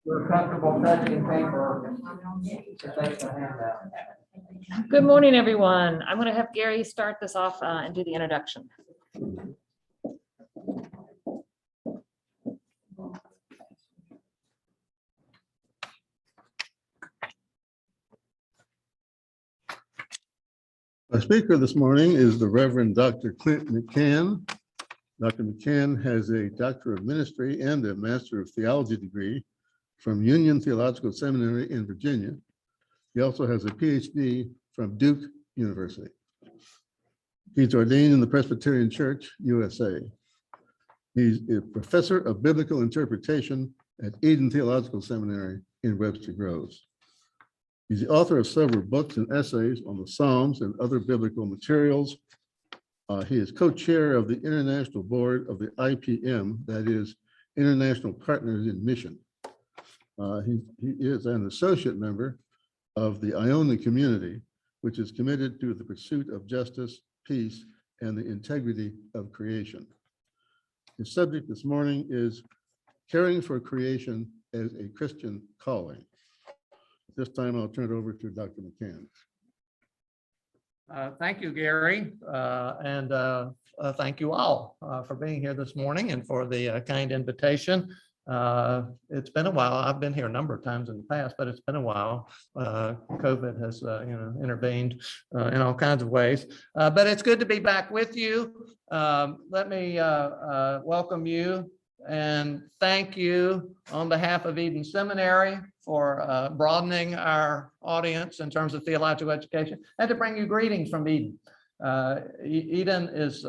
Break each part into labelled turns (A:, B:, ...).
A: We're comfortable touching paper. So thanks for handout.
B: Good morning, everyone. I'm going to have Gary start this off and do the introduction.
C: Our speaker this morning is the Reverend Dr. Clint McCann. Dr. McCann has a Doctor of Ministry and a Master of Theology degree from Union Theological Seminary in Virginia. He also has a PhD from Duke University. He's ordained in the Presbyterian Church, USA. He's a professor of biblical interpretation at Eden Theological Seminary in Webster Groves. He's the author of several books and essays on the Psalms and other biblical materials. He is co-chair of the International Board of the IPM, that is International Partners in Mission. He is an associate member of the Iona community, which is committed to the pursuit of justice, peace, and the integrity of creation. His subject this morning is caring for creation as a Christian calling. At this time, I'll turn it over to Dr. McCann.
D: Thank you, Gary, and thank you all for being here this morning and for the kind invitation. It's been a while. I've been here a number of times in the past, but it's been a while. COVID has, intervened in all kinds of ways. But it's good to be back with you. Let me welcome you and thank you on behalf of Eden Seminary for broadening our audience in terms of theological education, and to bring you greetings from Eden. Eden is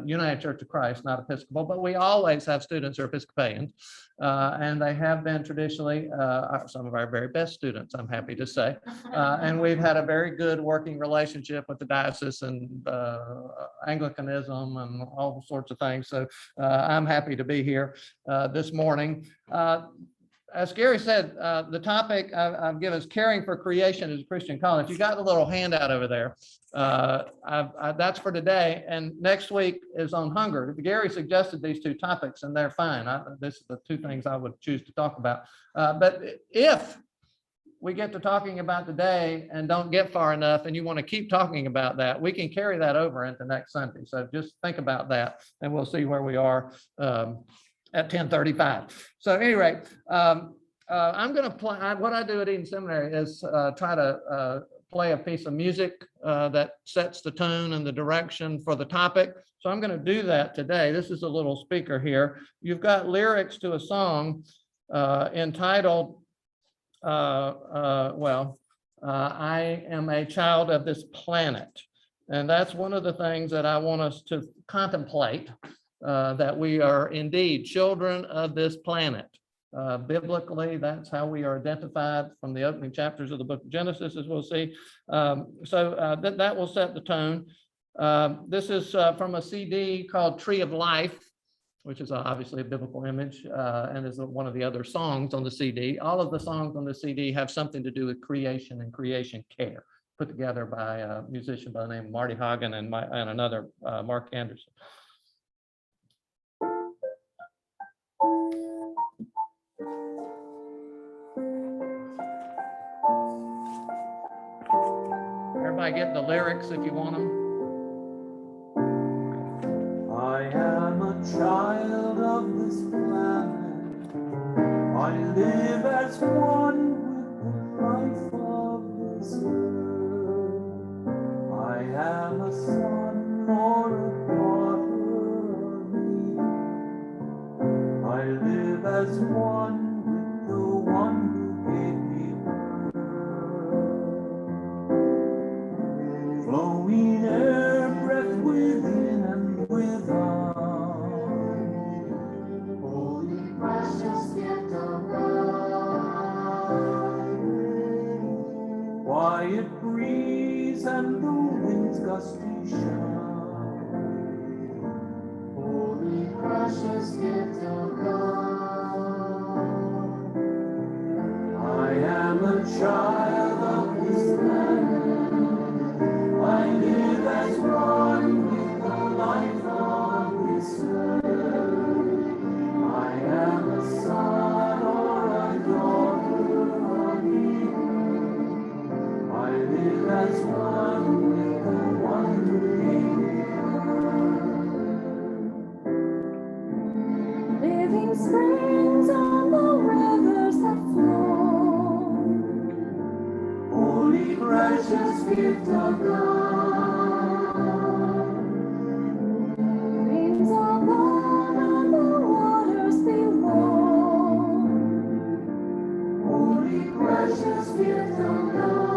D: United Church of Christ, not Episcopal, but we always have students who are Episcopalians, and they have been traditionally some of our very best students, I'm happy to say. And we've had a very good working relationship with the diocese and Anglicanism and all sorts of things. So I'm happy to be here this morning. As Gary said, the topic I've given is caring for creation as a Christian calling. If you got the little handout over there, that's for today. And next week is on hunger. Gary suggested these two topics, and they're fine. This is the two things I would choose to talk about. But if we get to talking about today and don't get far enough, and you want to keep talking about that, we can carry that over into next Sunday. So just think about that, and we'll see where we are at 10:35. So at any rate, I'm going to play. What I do at Eden Seminary is try to play a piece of music that sets the tone and the direction for the topic. So I'm going to do that today. This is a little speaker here. You've got lyrics to a song entitled, I am a child of this planet. And that's one of the things that I want us to contemplate. That we are indeed children of this planet. Biblically, that's how we are identified from the opening chapters of the book of Genesis, as we'll see. That will set the tone. This is from a CD called Tree of Life, which is obviously a biblical image, and is one of the other songs on the CD. All of the songs on the CD have something to do with creation and creation care, put together by a musician by the name of Marty Hagen and another Mark Anderson. Everybody get the lyrics if you want them.
E: I am a child of this planet. I live as one with the life of this earth. I am a son or a daughter of me. I live as one with the one who gave me birth. Flowing air, breath within and without. Holy precious gift of God. Quiet breeze and the wind's gusty shout. Holy precious gift of God. I am a child of this planet. I live as one with the life of this earth. I am
F: Living springs on the rivers that flow. Holy precious gift of God. Rains above and the waters below. Holy precious gift of God.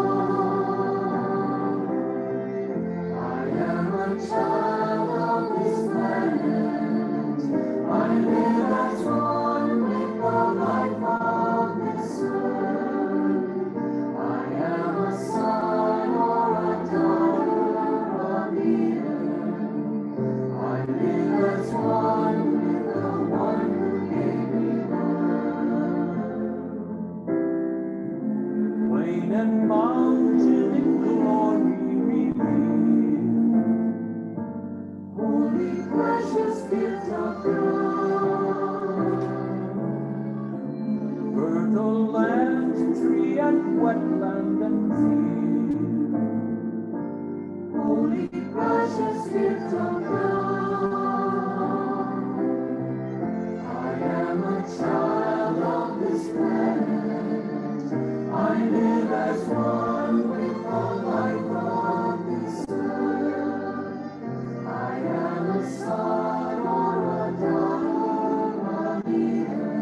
F: I am a child of this planet. I live as one with the life of this earth. I am a son or a daughter of Eden. I live as one with the one who gave me birth. Plain and mountain in glory revealed. Holy precious gift of God. Fertile land, tree and wetland and field. Holy precious gift of God. I am a child of this planet. I live as one with the life of this earth. I am a son or a daughter of Eden.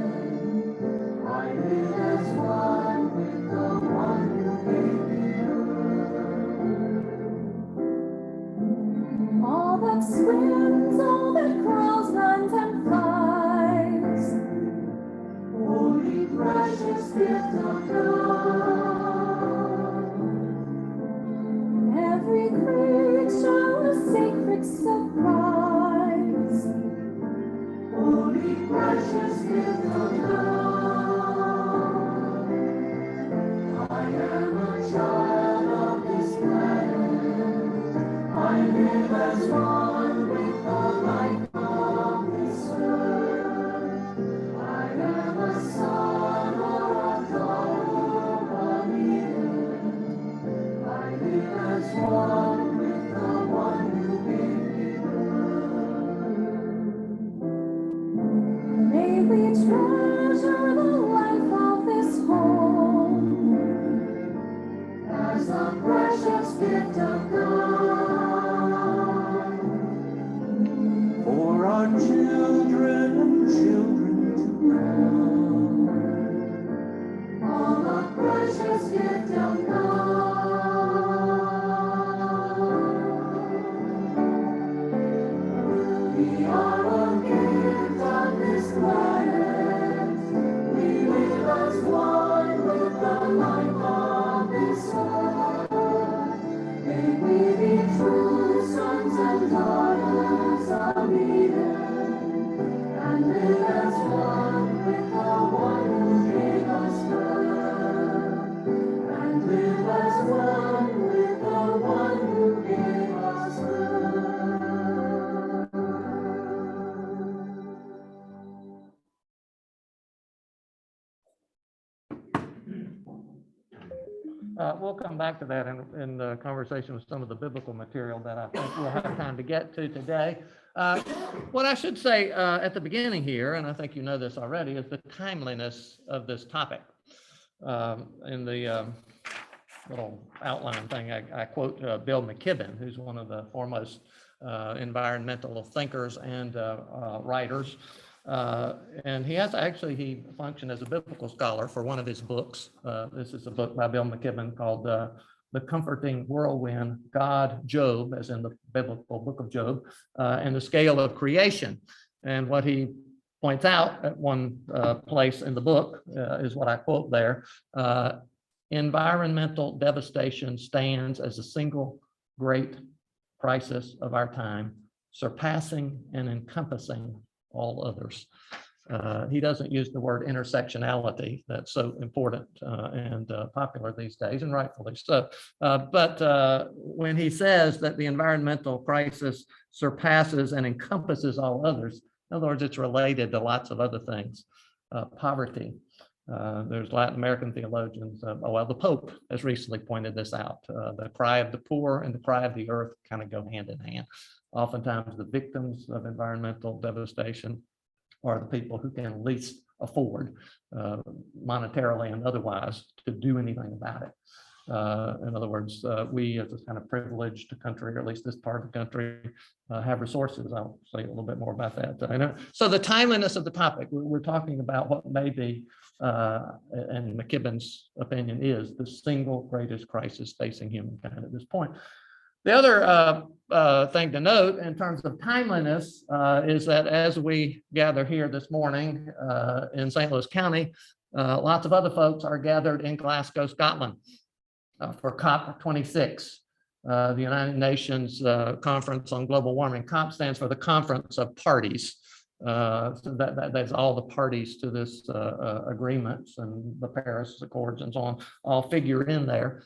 F: I live as one with the one who gave me birth. All that swims, all that crawls, runs and flies. Holy precious gift of God. Every creature a sacred surprise. Holy precious gift of God. I am a child of this planet. I live as one with the life of this earth. I am a son or a daughter of Eden. I live as one with the one who gave me birth. May we treasure the life of this home as a precious gift of God. For our children and children to come. All a precious gift of God. We are a gift of this planet. We live as one with the life of this earth. May we be true sons and daughters of Eden, and live as one with the one who gave us birth, and live as one with the one who gave us birth.
D: We'll come back to that in the conversation with some of the biblical material that I think we'll have time to get to today. What I should say at the beginning here, and I think you know this already, is the timeliness of this topic. In the little outline thing, I quote Bill McKibben, who's one of the foremost environmental thinkers and writers. And he functioned as a biblical scholar for one of his books. This is a book by Bill McKibben called The Comforting Whirlwind, God, Job, as in the biblical book of Job, and the Scale of Creation. And what he points out at one place in the book is what I quote there. Environmental devastation stands as a single great crisis of our time, surpassing and encompassing all others. He doesn't use the word intersectionality that's so important and popular these days, and rightfully so. But when he says that the environmental crisis surpasses and encompasses all others, in other words, it's related to lots of other things. Poverty. There's Latin American theologians, the Pope has recently pointed this out. The cry of the poor and the cry of the earth kind of go hand in hand. Oftentimes the victims of environmental devastation are the people who can least afford monetarily and otherwise to do anything about it. In other words, we as a kind of privileged country, or at least this part of the country, have resources. I'll say a little bit more about that. I know. So the timeliness of the topic, we're talking about what may be, and McKibben's opinion is, the single greatest crisis facing humankind at this point. The other thing to note in terms of timeliness is that as we gather here this morning in St. Louis County, lots of other folks are gathered in Glasgow, Scotland for COP26, the United Nations Conference on Global Warming. COP stands for the Conference of Parties. So that's all the parties to this agreements, and the Paris Accords and so on all figure in there.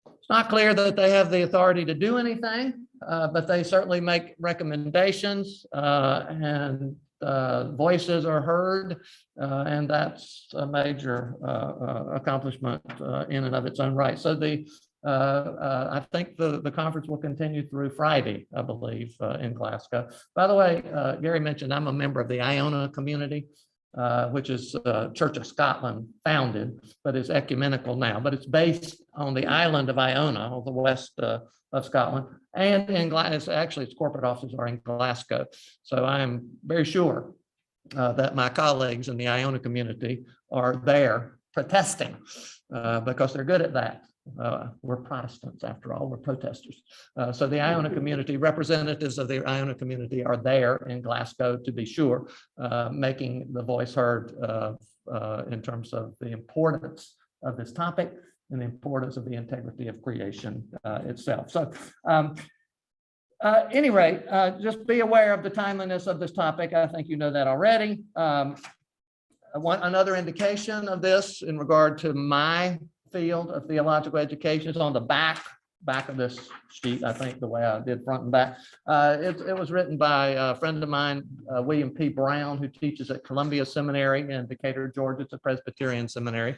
D: It's not clear that they have the authority to do anything, but they certainly make recommendations, and voices are heard, and that's a major accomplishment in and of its own right. So I think the conference will continue through Friday, I believe, in Glasgow. By the way, Gary mentioned I'm a member of the Iona community, which is Church of Scotland founded, but is ecumenical now. But it's based on the island of Iona, on the west of Scotland, and in Glasgow. Actually, its corporate offices are in Glasgow. So I am very sure that my colleagues in the Iona community are there protesting because they're good at that. We're Protestants, after all, we're protesters. So the Iona community, representatives of the Iona community are there in Glasgow, to be sure, making the voice heard in terms of the importance of this topic and the importance of the integrity of creation itself. So any rate, just be aware of the timeliness of this topic. I think you know that already. Another indication of this in regard to my field of theological education is on the back of this sheet. I think the way I did front and back. It was written by a friend of mine, William P. Brown, who teaches at Columbia Seminary in Decatur, Georgia. It's a Presbyterian seminary.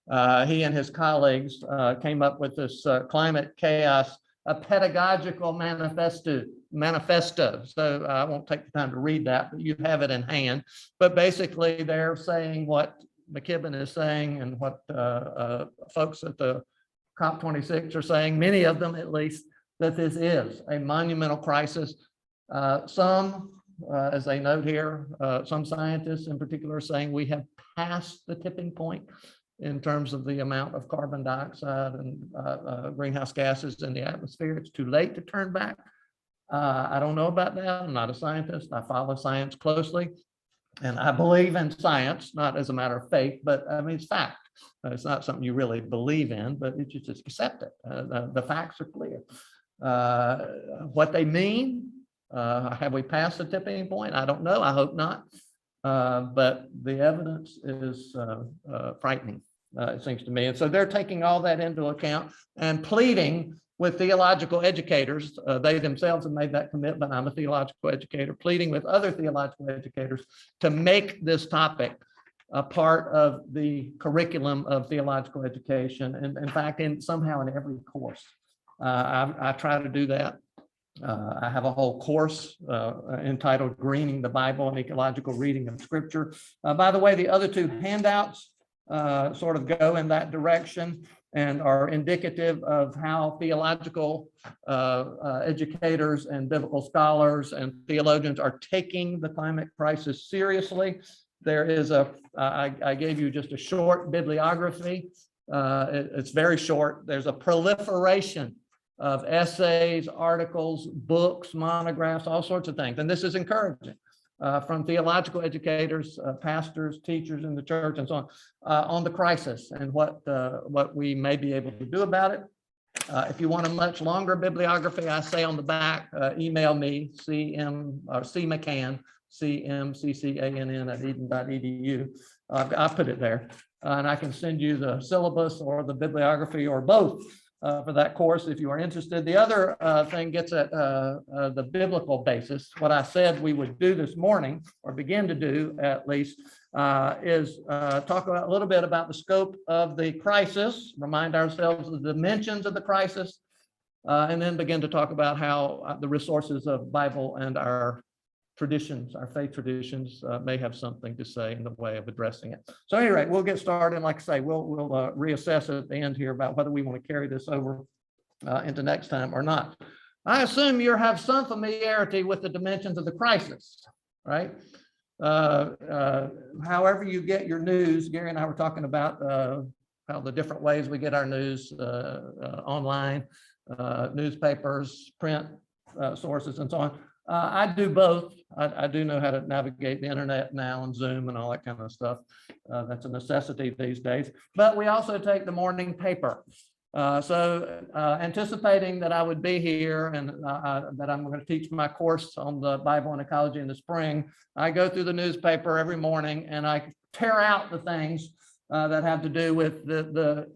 D: He and his colleagues came up with this climate chaos, a pedagogical manifesto. So I won't take the time to read that, but you have it in hand. But basically, they're saying what McKibben is saying and what folks at the COP26 are saying, many of them at least, that this is a monumental crisis. Some, as they note here, some scientists in particular are saying we have passed the tipping point in terms of the amount of carbon dioxide and greenhouse gases in the atmosphere. It's too late to turn back. I don't know about that. I'm not a scientist. I follow science closely. And I believe in science, not as a matter of faith, but I mean, it's fact. It's not something you really believe in, but you just accept it. The facts are clear. What they mean, have we passed the tipping point? I don't know. I hope not. But the evidence is frightening, it seems to me. And so they're taking all that into account and pleading with theological educators. They themselves have made that commitment. I'm a theological educator, pleading with other theological educators to make this topic a part of the curriculum of theological education. And in fact, somehow in every course. I try to do that. I have a whole course entitled Greening the Bible and Ecological Reading of Scripture. By the way, the other two handouts sort of go in that direction and are indicative of how theological educators and biblical scholars and theologians are taking the climate crisis seriously. There is I gave you just a short bibliography. It's very short. There's a proliferation of essays, articles, books, monographs, all sorts of things. And this is encouraging from theological educators, pastors, teachers in the church, and so on the crisis and what we may be able to do about it. If you want a much longer bibliography, I say on the back, email me, CMCCANN, CMCCANN@eden.edu. I put it there, and I can send you the syllabus or the bibliography or both for that course if you are interested. The other thing gets at the biblical basis. What I said we would do this morning, or begin to do at least, is talk a little bit about the scope of the crisis, remind ourselves of the dimensions of the crisis, and then begin to talk about how the resources of Bible and our traditions, our faith traditions may have something to say in the way of addressing it. So anyway, we'll get started. And like I say, we'll reassess at the end here about whether we want to carry this over into next time or not. I assume you have some familiarity with the dimensions of the crisis, right? However you get your news, Gary and I were talking about how the different ways we get our news online, newspapers, print sources, and so on. I do both. I do know how to navigate the internet now and Zoom and all that kind of stuff. That's a necessity these days. But we also take the morning paper. Anticipating that I would be here and that I'm going to teach my course on the Bible and ecology in the spring, I go through the newspaper every morning and I tear out the things that have to do with the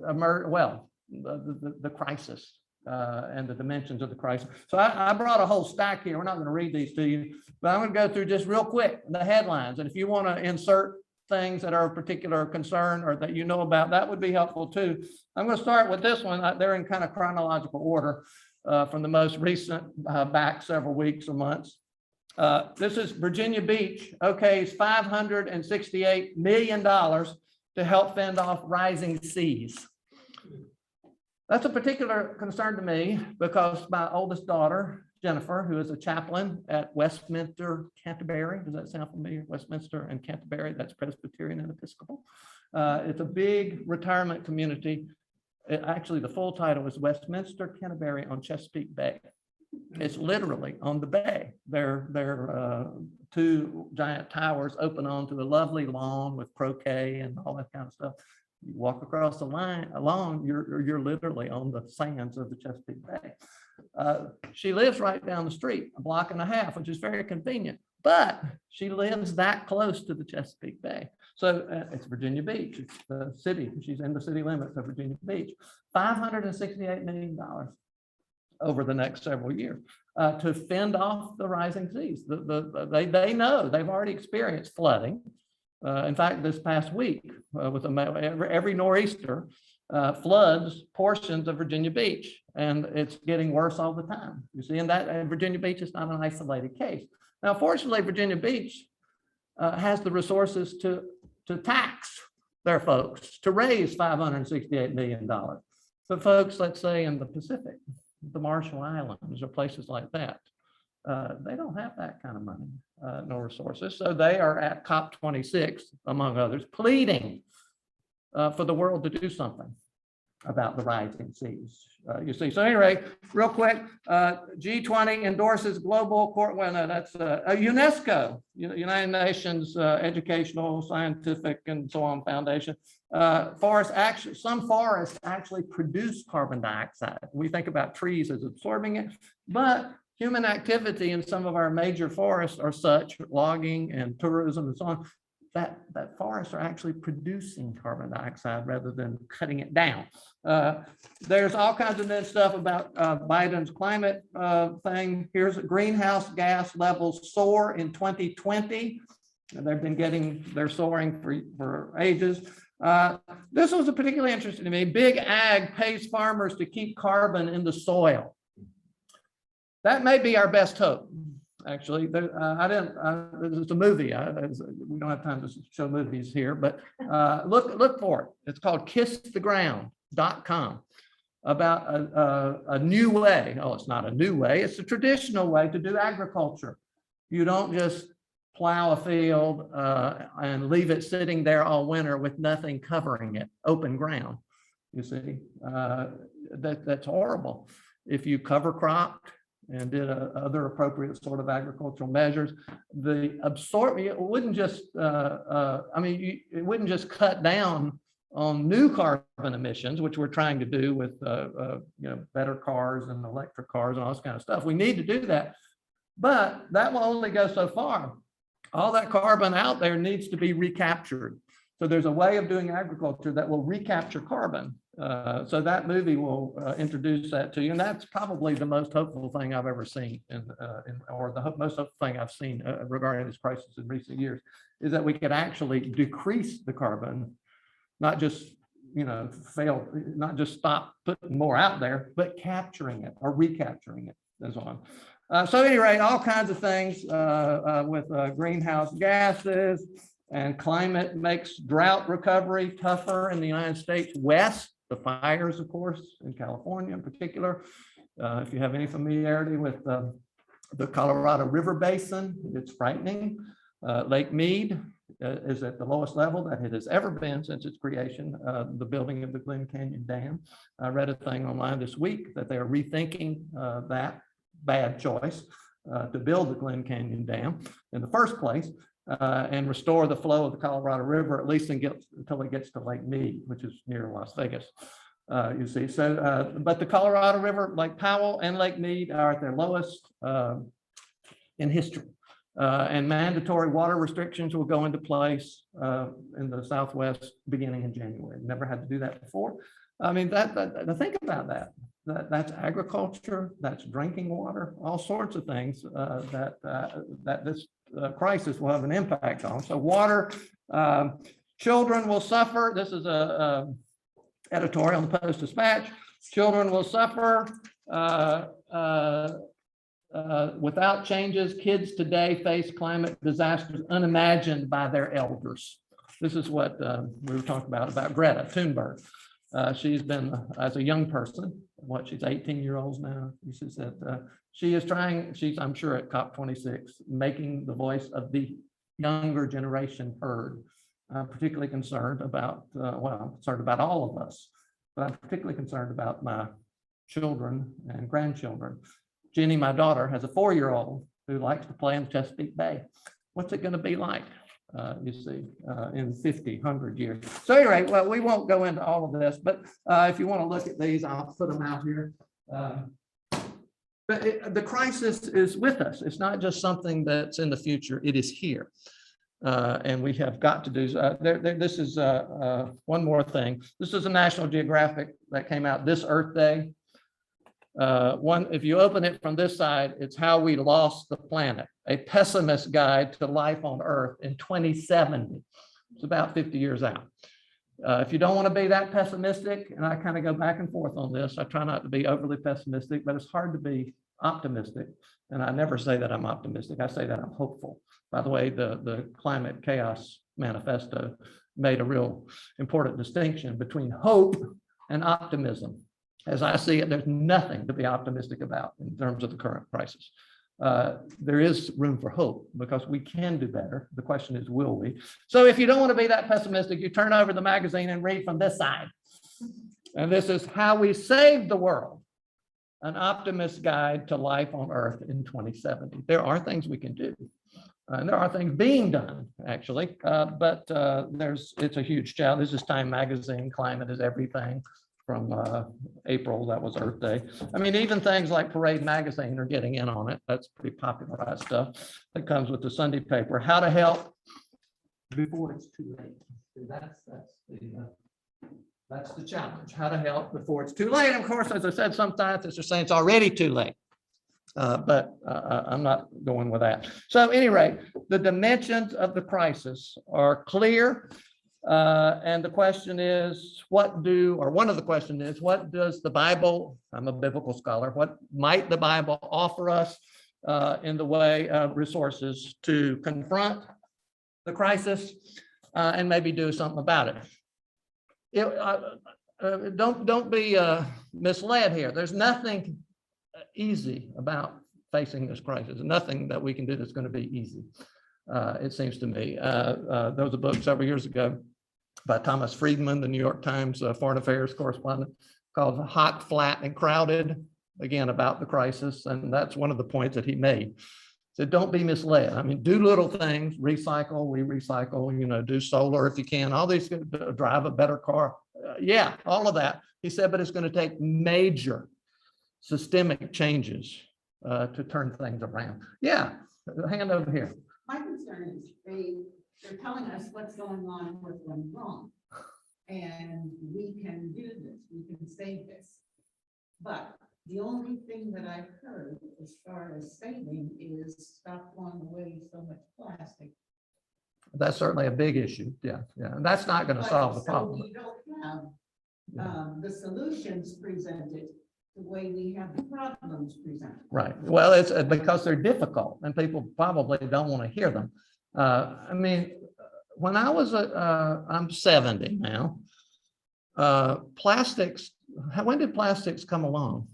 D: crisis and the dimensions of the crisis. So I brought a whole stack here. We're not going to read these to you, but I'm going to go through just real quick the headlines. And if you want to insert things that are of particular concern or that you know about, that would be helpful too. I'm going to start with this one. They're in kind of chronological order from the most recent back several weeks or months. This is Virginia Beach. Okay, it's $568 million to help fend off rising seas. That's a particular concern to me because my oldest daughter, Jennifer, who is a chaplain at Westminster, Canterbury. Does that sound familiar? Westminster and Canterbury, that's Presbyterian and Episcopal. It's a big retirement community. Actually, the full title is Westminster, Canterbury on Chesapeake Bay. It's literally on the bay. They're two giant towers open onto a lovely lawn with croquet and all that kind of stuff. You walk across the lawn, you're literally on the sands of the Chesapeake Bay. She lives right down the street, a block and a half, which is very convenient, but she lives that close to the Chesapeake Bay. So it's Virginia Beach, it's the city. She's in the city limits of Virginia Beach. $568 million over the next several years to fend off the rising seas. They know, they've already experienced flooding. In fact, this past week, with every nor'easter floods portions of Virginia Beach, and it's getting worse all the time. You see, and Virginia Beach is not an isolated case. Now, fortunately, Virginia Beach has the resources to tax their folks, to raise $568 million. But folks, let's say in the Pacific, the Marshall Islands or places like that, they don't have that kind of money, nor resources. So they are at COP26, among others, pleading for the world to do something about the rising seas. You see, so anyway, real quick, G20 endorses global court. Well, no, that's UNESCO, United Nations Educational, Scientific, and so on Foundation. Some forests actually produce carbon dioxide. We think about trees as absorbing it, but human activity in some of our major forests are such, logging and tourism and so on, that forests are actually producing carbon dioxide rather than cutting it down. There's all kinds of new stuff about Biden's climate thing. Here's greenhouse gas levels soar in 2020. They're soaring for ages. This was particularly interesting to me. Big Ag pays farmers to keep carbon in the soil. That may be our best hope. Actually, it's a movie. We don't have time to show movies here, but look for it. It's called kisstheground.com, about a new way. Oh, it's not a new way. It's a traditional way to do agriculture. You don't just plow a field and leave it sitting there all winter with nothing covering it, open ground. You see, that's horrible. If you cover cropped and did other appropriate sort of agricultural measures, the absorption, it wouldn't just, it wouldn't just cut down on new carbon emissions, which we're trying to do with better cars and electric cars and all this kind of stuff. We need to do that, but that will only go so far. All that carbon out there needs to be recaptured. So there's a way of doing agriculture that will recapture carbon. So that movie will introduce that to you. And that's probably the most hopeful thing I've ever seen, or the most hopeful thing I've seen regarding this crisis in recent years, is that we could actually decrease the carbon, not just, not just stop putting more out there, but capturing it or recapturing it and so on. So at any rate, all kinds of things with greenhouse gases, and climate makes drought recovery tougher in the United States West. The fires, of course, in California in particular. If you have any familiarity with the Colorado River Basin, it's frightening. Lake Mead is at the lowest level that it has ever been since its creation, the building of the Glen Canyon Dam. I read a thing online this week that they are rethinking that bad choice to build the Glen Canyon Dam in the first place and restore the flow of the Colorado River, at least until it gets to Lake Mead, which is near Las Vegas. You see, so, but the Colorado River, Lake Powell and Lake Mead are at their lowest in history. And mandatory water restrictions will go into place in the Southwest beginning in January. Never had to do that before. I mean, think about that. That's agriculture, that's drinking water, all sorts of things that this crisis will have an impact on. So water, children will suffer. This is a editorial in the Post-Dispatch. Children will suffer without changes. Kids today face climate disasters unimagined by their elders. This is what we were talking about Greta Thunberg. She's been, as a young person, she's 18-year-olds now. She said she is trying, I'm sure at COP26, making the voice of the younger generation heard. I'm particularly concerned about, I'm concerned about all of us, but I'm particularly concerned about my children and grandchildren. Jenny, my daughter, has a 4-year-old who likes to play in the Chesapeake Bay. What's it going to be like, you see, in 50, 100 years? So anyway, well, we won't go into all of this, but if you want to look at these, I'll put them out here. But the crisis is with us. It's not just something that's in the future. It is here. And we have got to do, this is one more thing. This is a National Geographic that came out this Earth Day. If you open it from this side, it's How We Lost the Planet, a pessimist guide to life on Earth in 2070. It's about 50 years out. If you don't want to be that pessimistic, and I kind of go back and forth on this, I try not to be overly pessimistic, but it's hard to be optimistic. And I never say that I'm optimistic. I say that I'm hopeful. By the way, the Climate Chaos Manifesto made a real important distinction between hope and optimism. As I see it, there's nothing to be optimistic about in terms of the current crisis. There is room for hope because we can do better. The question is, will we? So if you don't want to be that pessimistic, you turn over the magazine and read from this side. And this is How We Saved the World, an optimist guide to life on Earth in 2070. There are things we can do. And there are things being done, actually, but it's a huge challenge. This is Time Magazine, Climate is Everything. From April, that was Earth Day. I mean, even things like Parade Magazine are getting in on it. That's pretty popularized stuff that comes with the Sunday paper. How to help before it's too late. That's the challenge. How to help before it's too late. And of course, as I said, some scientists are saying it's already too late. But I'm not going with that. So at any rate, the dimensions of the crisis are clear. And the question is, one of the questions is, what does the Bible, I'm a biblical scholar, what might the Bible offer us in the way of resources to confront the crisis and maybe do something about it? Don't be misled here. There's nothing easy about facing this crisis. Nothing that we can do that's going to be easy. It seems to me. There was a book several years ago by Thomas Friedman, the New York Times foreign affairs correspondent, called Hot, Flat, and Crowded, again, about the crisis. And that's one of the points that he made. So don't be misled. I mean, do little things, recycle, recycle, do solar if you can, all these, drive a better car. Yeah, all of that. He said, but it's going to take major systemic changes to turn things around. Yeah, hand over here.
G: My concern is they're telling us what's going on and what's going wrong. And we can do this, we can save this. But the only thing that I've heard as far as saving is stop throwing away so much plastic.
D: That's certainly a big issue. Yeah. And that's not going to solve the problem.
G: So we don't have the solutions presented the way we have the problems presented.
D: Right. Well, it's because they're difficult and people probably don't want to hear them. I mean, when I was, I'm 70 now, plastics, when did plastics come along?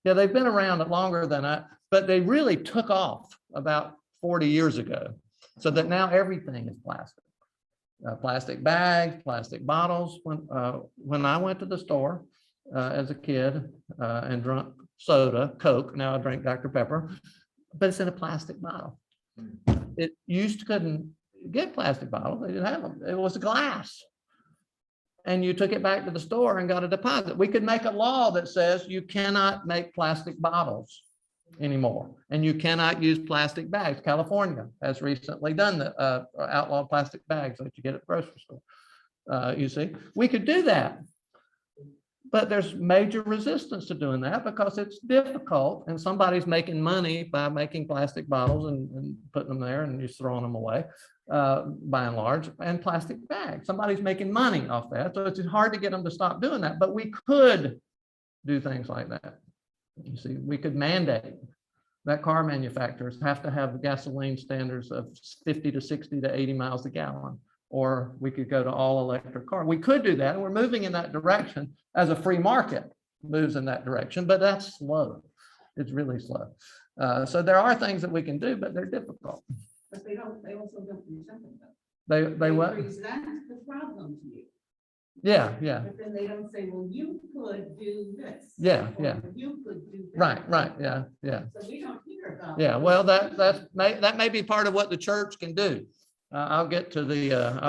D: Yeah, they've been around longer than but they really took off about 40 years ago. So that now everything is plastic. Plastic bags, plastic bottles. When I went to the store as a kid and drank soda, Coke, now I drink Dr. Pepper, but it's in a plastic bottle. It couldn't get plastic bottles. They didn't have them. It was glass. And you took it back to the store and got a deposit. We could make a law that says you cannot make plastic bottles anymore, and you cannot use plastic bags. California has recently done the outlawed plastic bags that you get at the grocery store. You see, we could do that, but there's major resistance to doing that because it's difficult, and somebody's making money by making plastic bottles and putting them there and just throwing them away. By and large, and plastic bags. Somebody's making money off that. So it's hard to get them to stop doing that, but we could do things like that. You see, we could mandate that car manufacturers have to have the gasoline standards of 50 to 60 to 80 miles a gallon, or we could go to all electric car. We could do that. And we're moving in that direction as a free market moves in that direction, but that's slow. It's really slow. So there are things that we can do, but they're difficult.
G: But they also don't present them.
D: They what?
G: Present the problem to you.
D: Yeah.
G: But then they don't say, well, you could do this.
D: Yeah.
G: You could do
D: Right.
G: that.
D: Yeah.
G: So we don't hear about.
D: Yeah. Well, that may be part of what the church can do. I'll get to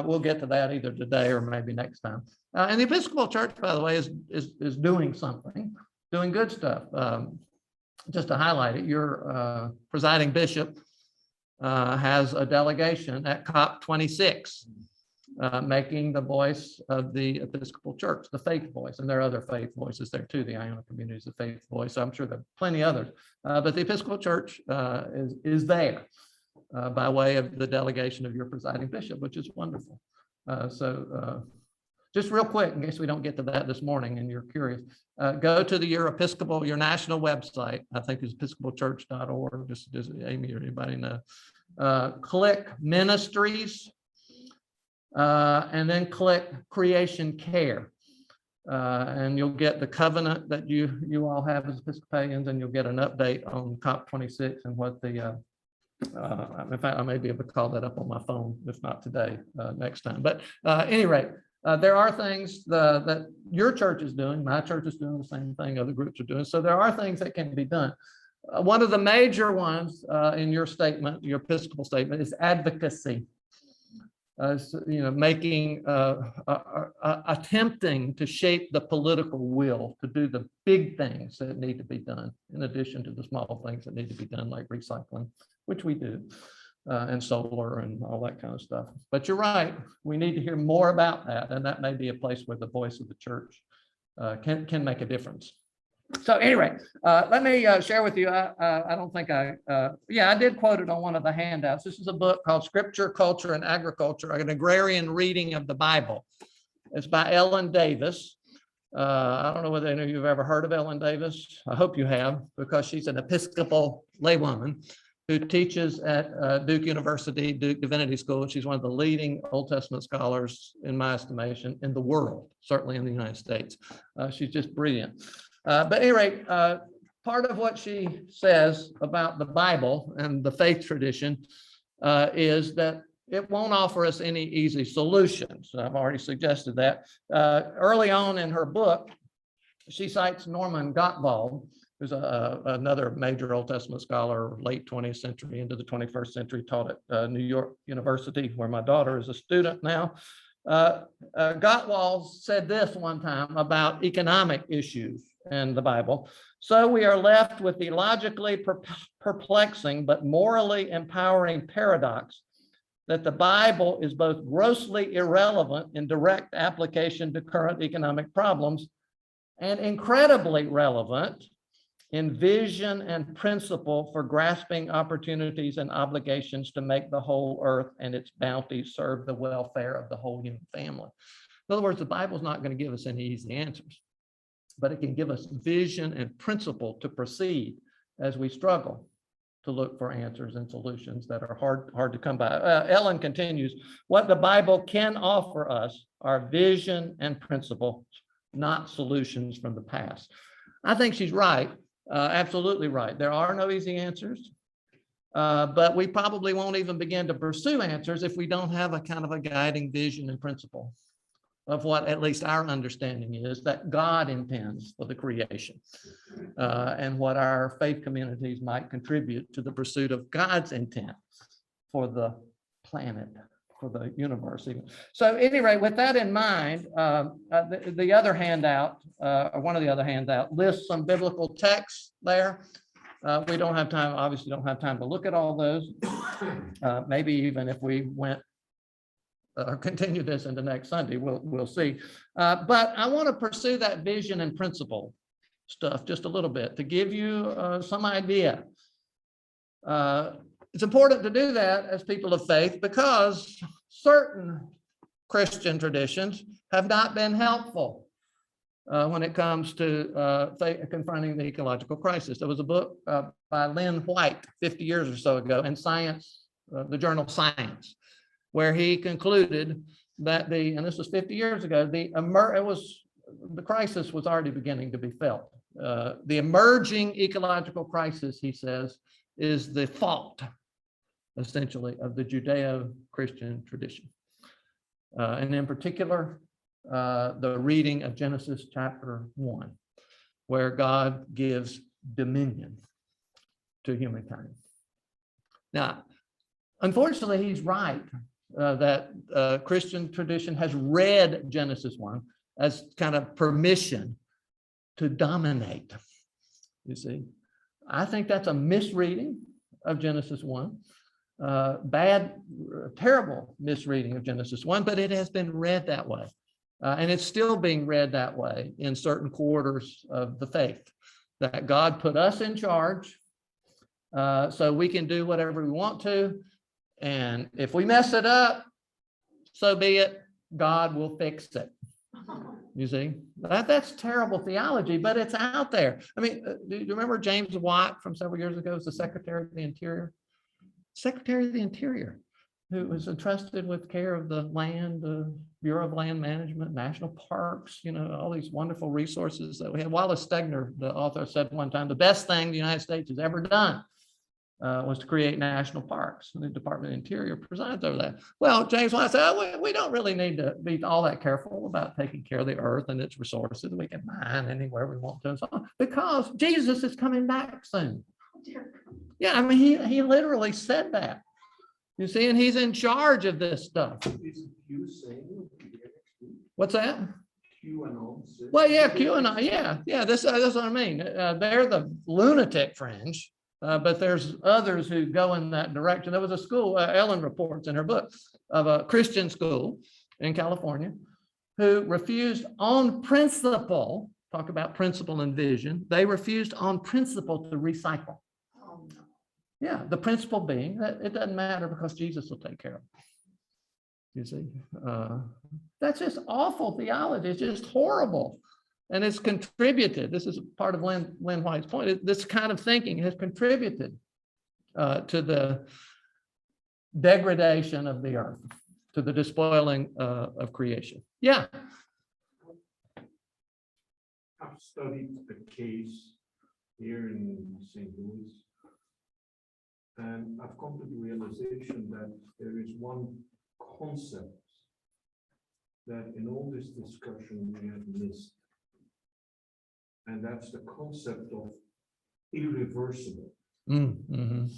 D: we'll get to that either today or maybe next time. And the Episcopal Church, by the way, is doing something, doing good stuff. Just to highlight it, your presiding bishop has a delegation at COP26, making the voice of the Episcopal Church, the faith voice, and there are other faith voices there too. The Iona community is a faith voice. I'm sure there are plenty others, but the Episcopal Church is there by way of the delegation of your presiding bishop, which is wonderful. Just real quick, in case we don't get to that this morning and you're curious, go to your national website. I think it's episcopalchurch.org. Just does Amy or anybody know? Click ministries, and then click creation care. And you'll get the covenant that you all have as Episcopalians, and you'll get an update on COP26 and what the in fact, I may be able to call that up on my phone, if not today, next time. But at any rate, there are things that your church is doing, my church is doing the same thing, other groups are doing. So there are things that can be done. One of the major ones in your statement, your Episcopal statement, is advocacy. Making, attempting to shape the political will to do the big things that need to be done, in addition to the small things that need to be done, like recycling, which we do. And solar and all that kind of stuff. But you're right, we need to hear more about that, and that may be a place where the voice of the church can make a difference. So anyway, let me share with you, I don't think I did quote it on one of the handouts. This is a book called Scripture, Culture, and Agriculture, an agrarian reading of the Bible. It's by Ellen Davis. I don't know whether any of you have ever heard of Ellen Davis. I hope you have, because she's an Episcopal laywoman who teaches at Duke University, Duke Divinity School. She's one of the leading Old Testament scholars, in my estimation, in the world, certainly in the United States. She's just brilliant. But at any rate, part of what she says about the Bible and the faith tradition is that it won't offer us any easy solutions. I've already suggested that. Early on in her book, she cites Norman Gottwald, who's another major Old Testament scholar, late 20th century into the 21st century, taught at New York University, where my daughter is a student now. Gottwald said this one time about economic issues in the Bible. So we are left with the logically perplexing but morally empowering paradox that the Bible is both grossly irrelevant in direct application to current economic problems and incredibly relevant in vision and principle for grasping opportunities and obligations to make the whole earth and its bounty serve the welfare of the whole human family. In other words, the Bible's not going to give us any easy answers. but it can give us vision and principle to proceed as we struggle to look for answers and solutions that are hard to come by. Ellen continues, what the Bible can offer us are vision and principle, not solutions from the past. I think she's right, absolutely right. There are no easy answers, but we probably won't even begin to pursue answers if we don't have a kind of a guiding vision and principle of what at least our understanding is that God intends for the creation, and what our faith communities might contribute to the pursuit of God's intent for the planet, for the universe. Even. So anyway, with that in mind, the other handout, or one of the other handouts, lists some biblical texts there. We don't have time, obviously don't have time to look at all those. Maybe even if we went or continue this into next Sunday, we'll see. But I want to pursue that vision and principle stuff just a little bit to give you some idea. It's important to do that as people of faith because certain Christian traditions have not been helpful when it comes to confronting the ecological crisis. There was a book by Lynn White 50 years or so ago in Science, the journal Science, where he concluded that and this was 50 years ago, the crisis was already beginning to be felt. The emerging ecological crisis, he says, is the fault, essentially, of the Judeo-Christian tradition. And in particular, the reading of Genesis chapter 1, where God gives dominion to humankind. Now, unfortunately, he's right. That Christian tradition has read Genesis 1 as kind of permission to dominate. You see, I think that's a misreading of Genesis 1, terrible misreading of Genesis 1, but it has been read that way. And it's still being read that way in certain quarters of the faith, that God put us in charge so we can do whatever we want to. And if we mess it up, so be it, God will fix it. You see, that's terrible theology, but it's out there. I mean, do you remember James Watt from several years ago as the Secretary of the Interior? Secretary of the Interior, who was entrusted with care of the land, the Bureau of Land Management, national parks, all these wonderful resources that we have. Wallace Stegner, the author, said one time, the best thing the United States has ever done was to create national parks. And the Department of Interior presides over that. Well, James Watt said, we don't really need to be all that careful about taking care of the earth and its resources. We can mine anywhere we want to and so on, because Jesus is coming back soon. Yeah, I mean, he literally said that. You see, and he's in charge of this stuff. What's that? QAnon. Well, yeah, QAnon. Yeah. That's what I mean. They're the lunatic fringe. But there's others who go in that direction. There was a school, Ellen reports in her book, of a Christian school in California who refused on principle, talk about principle and vision, they refused on principle to recycle. Oh, no. Yeah, the principle being that it doesn't matter because Jesus will take care of it. You see, that's just awful theology. It's just horrible. And it's contributed, this is part of Lynn White's point, this kind of thinking has contributed to the degradation of the earth, to the despoiling of creation. Yeah.
H: I've studied the case here in St. Louis, and I've come to the realization that there is one concept that in all this discussion we have missed. And that's the concept of irreversible.
D: Mm-hmm.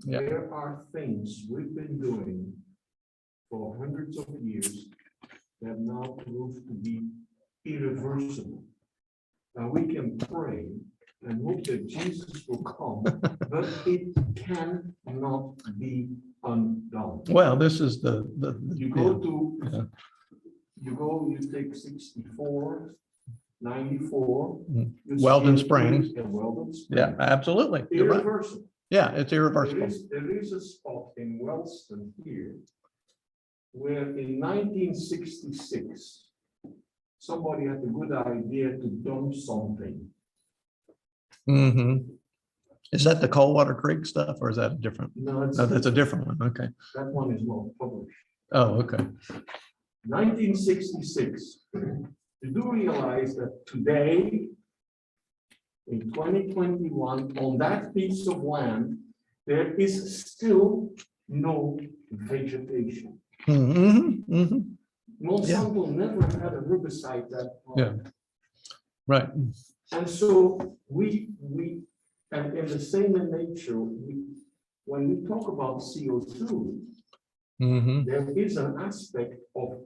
D: Yeah.
H: There are things we've been doing for hundreds of years that now prove to be irreversible. Now we can pray and hope that Jesus will come, but it cannot be undone.
D: Well, this is
H: you go to, you take 64, 94.
D: Weldon Springs.
H: Weldon Springs.
D: Yeah, absolutely.
H: Irreversible.
D: Right. Yeah, it's irreversible.
H: There is a spot in Wellston here where in 1966, somebody had the good idea to dump something.
D: Mm-hmm. Is that the Coldwater Creek stuff or is that a different?
H: No,
D: No, that's a different one. Okay.
H: that one is not published.
D: Oh, okay.
H: 1966. You do realize that today, in 2021, on that piece of land, there is still no vegetation.
D: Mm-hmm. Mm-hmm.
H: Monsanto never had a herbicide that.
D: Yeah. Right.
H: And so and in the same in nature, when we talk about CO2,
D: Mm-hmm.
H: there is an aspect of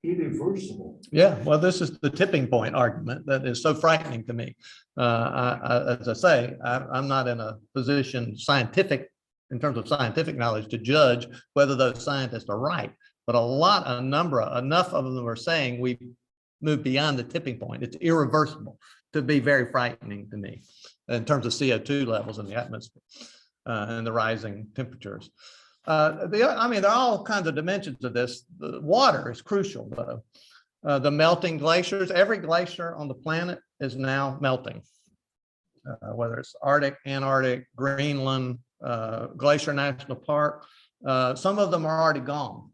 H: irreversible.
D: Yeah, well, this is the tipping point argument that is so frightening to me. As I say, I'm not in a position in terms of scientific knowledge to judge whether those scientists are right. But enough of them are saying we moved beyond the tipping point. It's irreversible to be very frightening to me in terms of CO2 levels in the atmosphere and the rising temperatures. There are all kinds of dimensions of this. The water is crucial, though. The melting glaciers, every glacier on the planet is now melting, whether it's Arctic, Antarctic, Greenland, Glacier National Park. Some of them are already gone.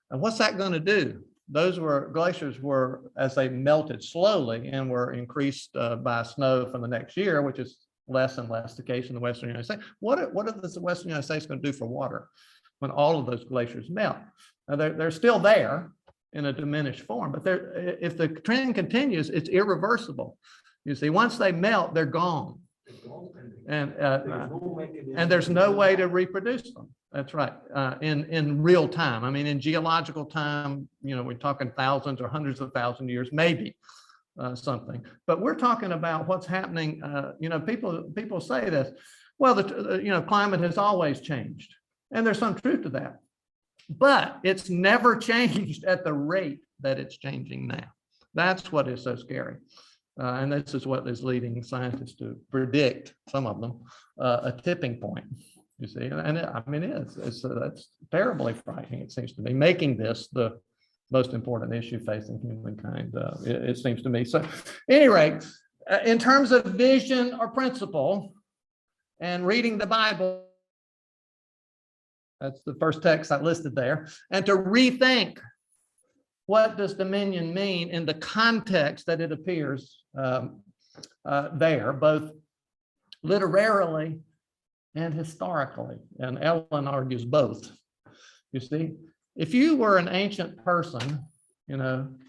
D: And what's that going to do? Glaciers were, as they melted slowly and were increased by snow from the next year, which is less and less the case in the Western United States. What are the Western United States going to do for water when all of those glaciers melt? Now they're still there in a diminished form, but if the trend continues, it's irreversible. You see, once they melt, they're gone. And there's no way to reproduce them. That's right. In real time. I mean, in geological time, we're talking thousands or hundreds of thousands of years, maybe something. But we're talking about what's happening. People say this. Well, the climate has always changed, and there's some truth to that. But it's never changed at the rate that it's changing now. That's what is so scary. And this is what is leading scientists to predict, some of them, a tipping point. You see, and that's terribly frightening. It seems to me, making this the most important issue facing humankind. It seems to me. So, at any rate, in terms of vision or principle, and reading the Bible, that's the first text I listed there, and to rethink what does dominion mean in the context that it appears there, both literarily and historically. And Ellen argues both. You see, if you were an ancient person,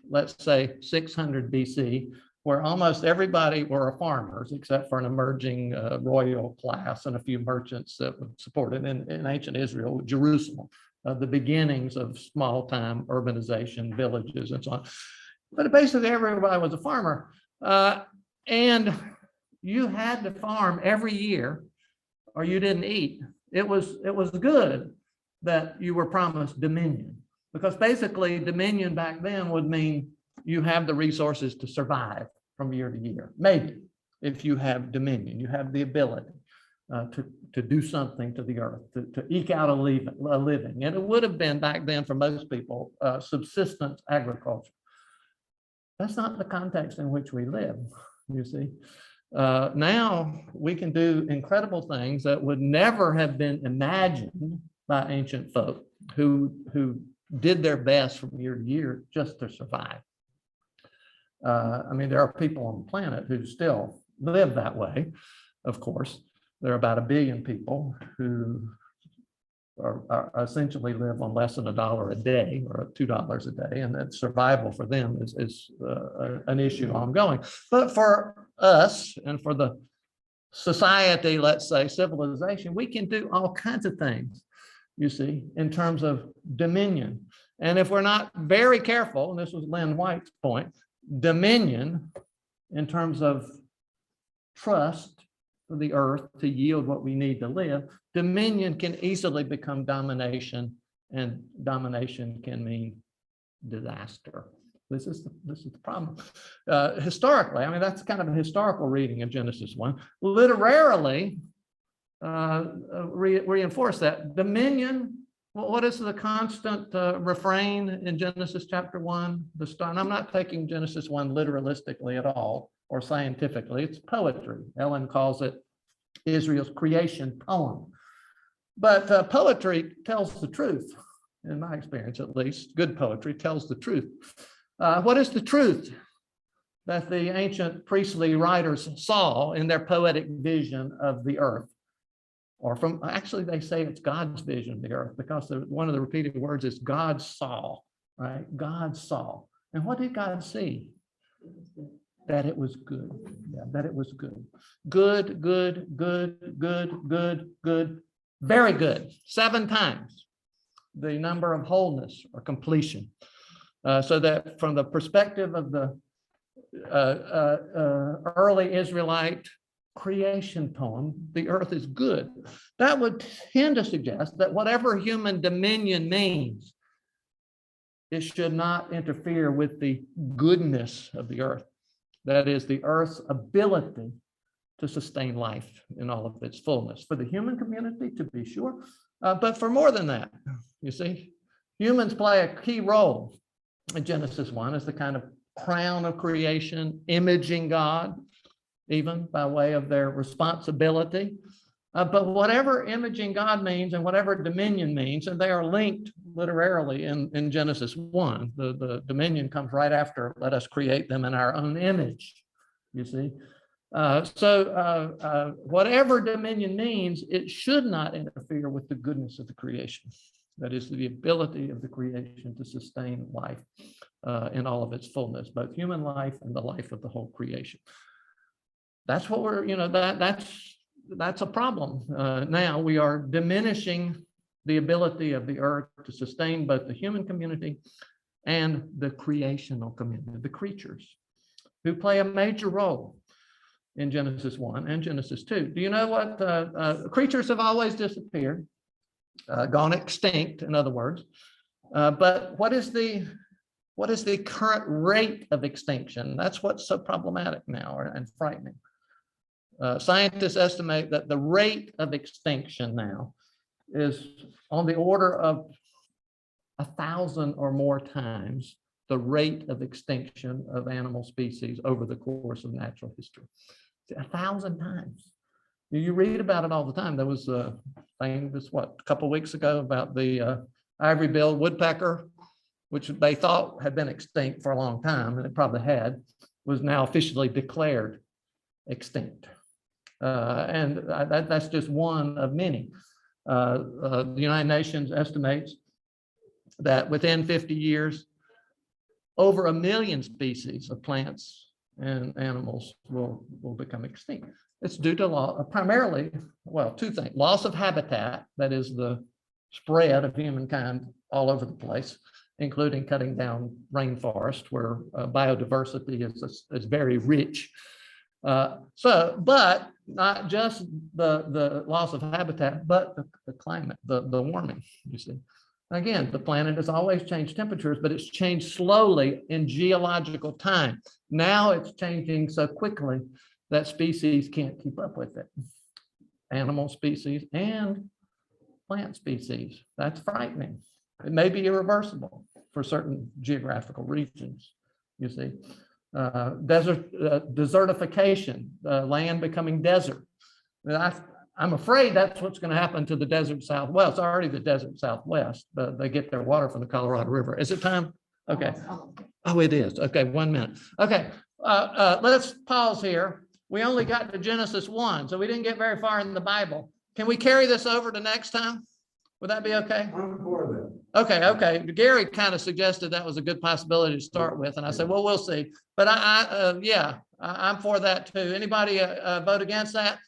D: let's say 600 BC, where almost everybody were farmers except for an emerging royal class and a few merchants that would support it in ancient Israel, Jerusalem, the beginnings of small-time urbanization, villages, and so on. But basically, everybody was a farmer, and you had to farm every year, or you didn't eat. It was good that you were promised dominion, because basically dominion back then would mean you have the resources to survive from year to year. Maybe if you have dominion, you have the ability to do something to the earth, to eke out a living. And it would have been back then for most people, subsistence agriculture. That's not the context in which we live, you see. Now we can do incredible things that would never have been imagined by ancient folk who did their best from year to year just to survive. There are people on the planet who still live that way, of course. There are about 1 billion people who are essentially live on less than $1 a day or $2 a day, and that survival for them is an issue ongoing. But for us and for the society, let's say civilization, we can do all kinds of things, you see, in terms of dominion. And if we're not very careful, and this was Lynn White's point, dominion in terms of trust for the earth to yield what we need to live, dominion can easily become domination, and domination can mean disaster. This is the problem. Historically, that's kind of a historical reading of Genesis 1. Literarily, reinforce that dominion What is the constant refrain in Genesis chapter 1? The start. And I'm not taking Genesis 1 literalistically at all or scientifically. It's poetry. Ellen calls it Israel's creation poem. But poetry tells the truth, in my experience at least. Good poetry tells the truth. What is the truth that the ancient priestly writers saw in their poetic vision of the earth? Or from, actually, they say it's God's vision of the earth, because one of the repeated words is God saw, right? God saw. And what did God see? That it was good. Yeah, that it was good. Good, good, good, good, good, good, very good. 7 times the number of wholeness or completion. So that from the perspective of the early Israelite creation poem, the earth is good. That would tend to suggest that whatever human dominion means, it should not interfere with the goodness of the earth. That is, the earth's ability to sustain life in all of its fullness. For the human community, to be sure, but for more than that, you see, humans play a key role in Genesis 1 as the kind of crown of creation, imaging God, even by way of their responsibility. But whatever imaging God means and whatever dominion means, and they are linked literally in Genesis 1, the dominion comes right after, let us create them in our own image, you see. So whatever dominion means, it should not interfere with the goodness of the creation. That is the ability of the creation to sustain life in all of its fullness, both human life and the life of the whole creation. That's what we're, that's a problem. Now we are diminishing the ability of the earth to sustain both the human community and the creational community, the creatures, who play a major role in Genesis 1 and Genesis 2. Do you know what? Creatures have always disappeared, gone extinct, in other words. But what is the current rate of extinction? That's what's so problematic now and frightening. Scientists estimate that the rate of extinction now is on the order of 1,000 or more times the rate of extinction of animal species over the course of natural history. 1,000 times. You read about it all the time. There was a thing a couple of weeks ago about the ivory-billed woodpecker, which they thought had been extinct for a long time, and it probably had, was now officially declared extinct. And that's just one of many. The United Nations estimates that within 50 years, over 1 million species of plants and animals will become extinct. It's due to primarily, well, 2 things: loss of habitat, that is the spread of humankind all over the place, including cutting down rainforest where biodiversity is very rich. But not just the loss of habitat, but the climate, the warming, you see. Again, the planet has always changed temperatures, but it's changed slowly in geological time. Now it's changing so quickly that species can't keep up with it. Animal species and plant species. That's frightening. It may be irreversible for certain geographical regions, you see. Desertification, land becoming desert. I'm afraid that's what's going to happen to the desert Southwest. It's already the desert Southwest, but they get their water from the Colorado River. Is it time? Okay. Oh, it is. Okay, 1 minute. Okay, let's pause here. We only got to Genesis 1, so we didn't get very far in the Bible. Can we carry this over to next time? Would that be okay?
H: I'm for that.
D: Okay. Gary kind of suggested that was a good possibility to start with, and I said, well, we'll see. But I'm for that too. Anybody vote against that?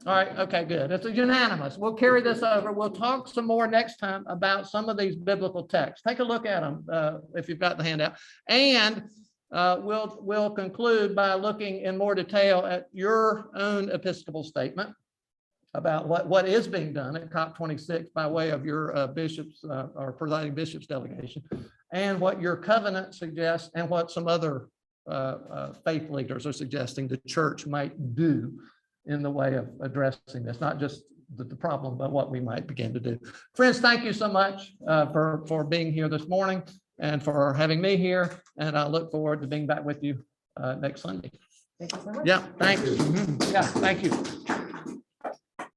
D: All right, okay, good. It's unanimous. We'll carry this over. We'll talk some more next time about some of these biblical texts. Take a look at them if you've got the handout. And we'll conclude by looking in more detail at your own Episcopal statement about what is being done at COP26 by way of your bishops or presiding bishops delegation, and what your covenant suggests, and what some other faith leaders are suggesting the church might do in the way of addressing this, not just the problem, but what we might begin to do. Friends, thank you so much for being here this morning and for having me here. And I look forward to being back with you next Sunday.
B: Thank you so much.
D: Yeah, thanks. Mhm. Yeah, thank you.